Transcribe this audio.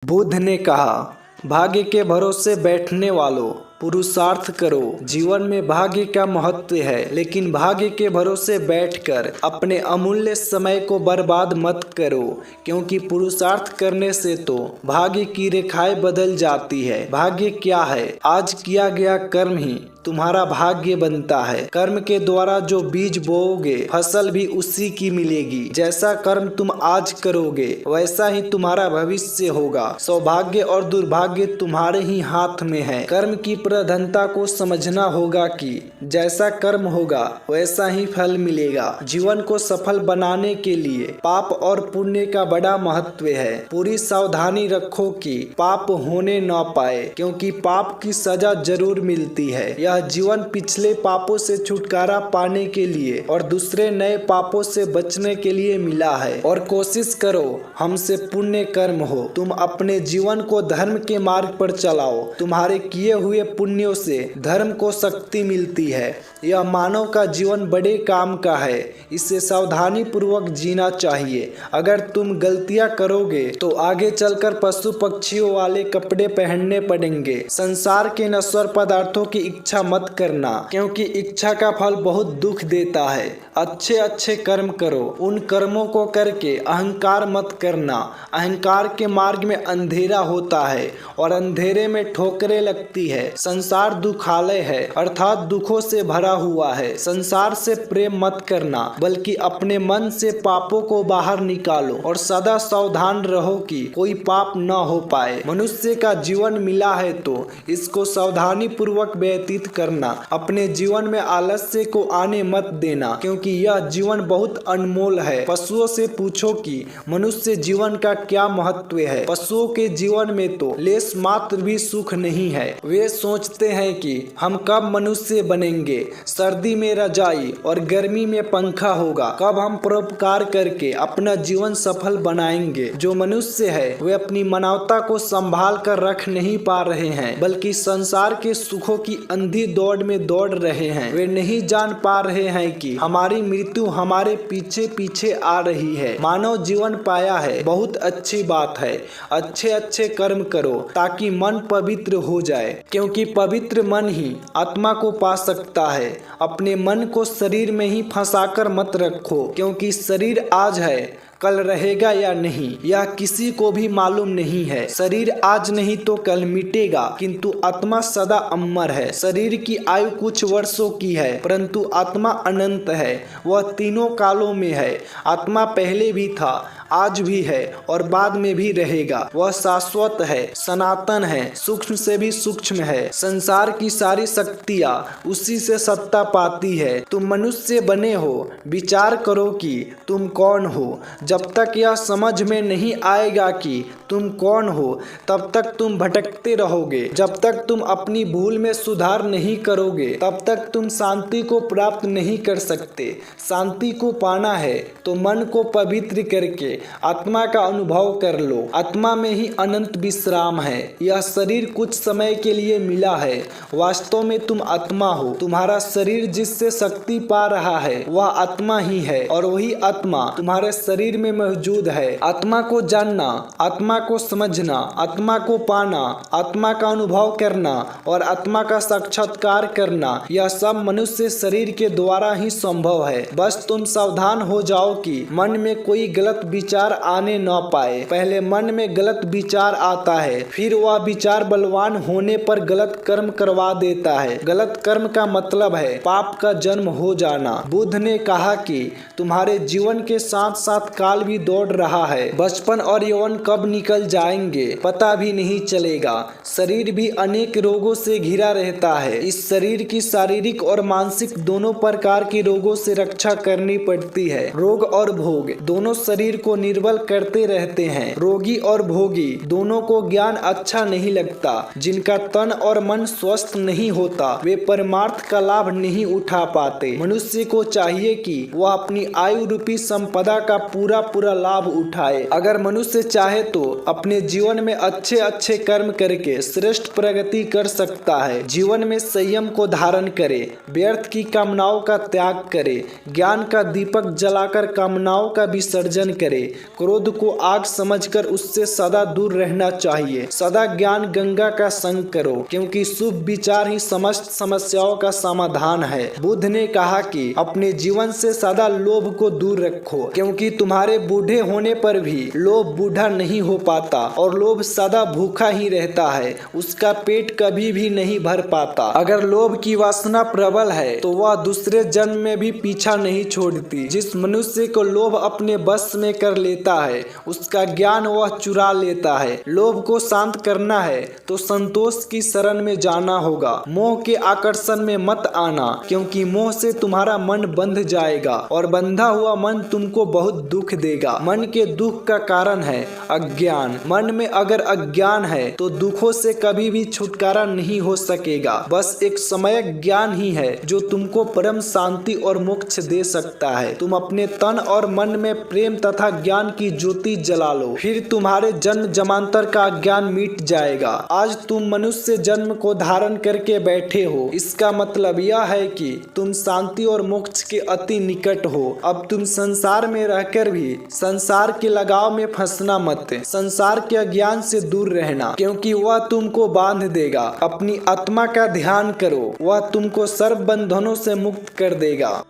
बुद्ध ने कहा, भाग्य के भरोसे बैठने वालों, पुरुषार्थ करो। जीवन में भाग्य का महत्व है, लेकिन भाग्य के भरोसे बैठकर अपने अमूल्य समय को बर्बाद मत करो, क्योंकि पुरुषार्थ करने से तो भाग्य की रेखाएं बदल जाती है। भाग्य क्या है? आज किया गया कर्म ही तुम्हारा भाग्य बनता है। कर्म के द्वारा जो बीज बोओगे, फसल भी उसी की मिलेगी। जैसा कर्म तुम आज करोगे, वैसा ही तुम्हारा भविष्य होगा। सौभाग्य और दुर्भाग्य तुम्हारे ही हाथ में है। कर्म की प्रधानता को समझना होगा कि जैसा कर्म होगा वैसा ही फल मिलेगा। जीवन को सफल बनाने के लिए पाप और पुण्य का बड़ा महत्व है। पूरी सावधानी रखो कि पाप होने न पाए, क्योंकि पाप की सजा जरूर मिलती है। यह जीवन पिछले पापों से छुटकारा पाने के लिए और दूसरे नए पापों से बचने के लिए मिला है। और कोशिश करो हमसे पुण्य कर्म हो। तुम अपने जीवन को धर्म के मार्ग पर चलाओ। तुम्हारे किए हुए पुण्यों से धर्म को शक्ति मिलती है। यह मानव का जीवन बड़े काम का है। इसे सावधानी पूर्वक जीना चाहिए। अगर तुम गलतियां करोगे तो आगे चलकर पशु पक्षियों वाले कपड़े पहनने पड़ेंगे। संसार के नश्वर पदार्थों की इच्छा मत करना, क्योंकि इच्छा का फल बहुत दुख देता है। अच्छे अच्छे कर्म करो। उन कर्मों को करके अहंकार मत करना। अहंकार के मार्ग में अंधेरा होता है और अंधेरे में ठोकरें लगती है। संसार दुखालय है, अर्थात दुखों से भरा हुआ है। संसार से प्रेम मत करना, बल्कि अपने मन से पापों को बाहर निकालो और सदा सावधान रहो कि कोई पाप न हो पाए। मनुष्य का जीवन मिला है तो इसको सावधानी पूर्वक व्यतीत करना। अपने जीवन में आलस्य को आने मत देना, क्योंकि यह जीवन बहुत अनमोल है। पशुओं से पूछो कि मनुष्य जीवन का क्या महत्व है। पशुओं के जीवन में तो लेश मात्र भी सुख नहीं है। वे सोचते हैं कि हम कब मनुष्य बनेंगे, सर्दी में रजाई और गर्मी में पंखा होगा, कब हम परोपकार करके अपना जीवन सफल बनाएंगे। जो मनुष्य है वे अपनी मानवता को संभाल कर रख नहीं पा रहे हैं, बल्कि संसार के सुखों की अंधी दौड़ में दौड़ रहे हैं। वे नहीं जान पा रहे हैं कि हमारी मृत्यु हमारे पीछे पीछे आ रही है। मानव जीवन पाया है, बहुत अच्छी बात है। अच्छे अच्छे कर्म करो ताकि मन पवित्र हो जाए, क्योंकि पवित्र मन ही आत्मा को पा सकता है। अपने मन को शरीर में ही फंसाकर मत रखो, क्योंकि शरीर आज है, कल रहेगा या नहीं यह किसी को भी मालूम नहीं है। शरीर आज नहीं तो कल मिटेगा, किंतु आत्मा सदा अमर है। शरीर की आयु कुछ वर्षों की है, परंतु आत्मा अनंत है। वह तीनों कालों में है। आत्मा पहले भी था, आज भी है और बाद में भी रहेगा। वह शाश्वत है, सनातन है, सूक्ष्म से भी सूक्ष्म है। संसार की सारी शक्तियाँ उसी से सत्ता पाती है। तुम मनुष्य बने हो, विचार करो कि तुम कौन हो। जब तक यह समझ में नहीं आएगा कि तुम कौन हो, तब तक तुम भटकते रहोगे। जब तक तुम अपनी भूल में सुधार नहीं करोगे, तब तक तुम शांति को प्राप्त नहीं कर सकते। शांति को पाना है तो मन को पवित्र करके आत्मा का अनुभव कर लो। आत्मा में ही अनंत विश्राम है। यह शरीर कुछ समय के लिए मिला है, वास्तव में तुम आत्मा हो। तुम्हारा शरीर जिससे शक्ति पा रहा है वह आत्मा ही है, और वही आत्मा तुम्हारे शरीर में मौजूद है। आत्मा को जानना, आत्मा को समझना, आत्मा को पाना, आत्मा का अनुभव करना और आत्मा का साक्षात्कार करना, यह सब मनुष्य शरीर के द्वारा ही संभव है। बस तुम सावधान हो जाओ कि मन में कोई गलत विचार आने न पाए। पहले मन में गलत विचार आता है, फिर वह विचार बलवान होने पर गलत कर्म करवा देता है। गलत कर्म का मतलब है पाप का जन्म हो जाना। बुद्ध ने कहा कि तुम्हारे जीवन के साथ साथ काल भी दौड़ रहा है। बचपन और यौवन कब निकल जाएंगे पता भी नहीं चलेगा। शरीर भी अनेक रोगों से घिरा रहता है। इस शरीर की शारीरिक और मानसिक दोनों प्रकार की रोगों से रक्षा करनी पड़ती है। रोग और भोग दोनों शरीर को निर्बल करते रहते हैं। रोगी और भोगी दोनों को ज्ञान अच्छा नहीं लगता। जिनका तन और मन स्वस्थ नहीं होता वे परमार्थ का लाभ नहीं उठा पाते। मनुष्य को चाहिए कि वह अपनी आयु रूपी संपदा का पूरा लाभ उठाए। अगर मनुष्य चाहे तो अपने जीवन में अच्छे अच्छे कर्म करके श्रेष्ठ प्रगति कर सकता है। जीवन में संयम को धारण करे, व्यर्थ की कामनाओं का त्याग करे, ज्ञान का दीपक जलाकर कामनाओं का विसर्जन करे क्रोध को आग समझकर उससे सदा दूर रहना चाहिए। सदा ज्ञान गंगा का संग करो, क्योंकि शुभ विचार ही समस्त समस्याओं का समाधान है। बुद्ध ने कहा कि अपने जीवन से सदा लोभ को दूर रखो, क्योंकि तुम्हारे बूढ़े होने पर भी लोभ बूढ़ा नहीं हो पाता और लोभ सदा भूखा ही रहता है, उसका पेट कभी भी नहीं भर पाता। अगर लोभ की वासना प्रबल है तो वह दूसरे जन्म में भी पीछा नहीं छोड़ती। जिस मनुष्य को लोभ अपने बस में कर लेता है उसका ज्ञान वह चुरा लेता है। लोभ को शांत करना है तो संतोष की शरण में जाना होगा। मोह के आकर्षण में मत आना, क्योंकि मोह से तुम्हारा मन बंध जाएगा और बंधा हुआ मन तुमको बहुत दुख देगा। मन के दुख का कारण है अज्ञान। मन में अगर अज्ञान है तो दुखों से कभी भी छुटकारा नहीं हो सकेगा। बस एक समय ज्ञान ही है जो तुमको परम शांति और मोक्ष दे सकता है। तुम अपने तन और मन में प्रेम तथा ज्ञान की ज्योति जला लो, फिर तुम्हारे जन्म जमांतर का ज्ञान मिट जाएगा। आज तुम मनुष्य जन्म को धारण करके बैठे हो, इसका मतलब यह है कि तुम शांति और मोक्ष के अति निकट हो। अब तुम संसार में रहकर भी संसार के लगाव में फंसना मत। संसार के अज्ञान से दूर रहना, क्योंकि वह तुमको बांध देगा। अपनी आत्मा का ध्यान करो, वह तुमको सर्व बंधनों से मुक्त कर देगा।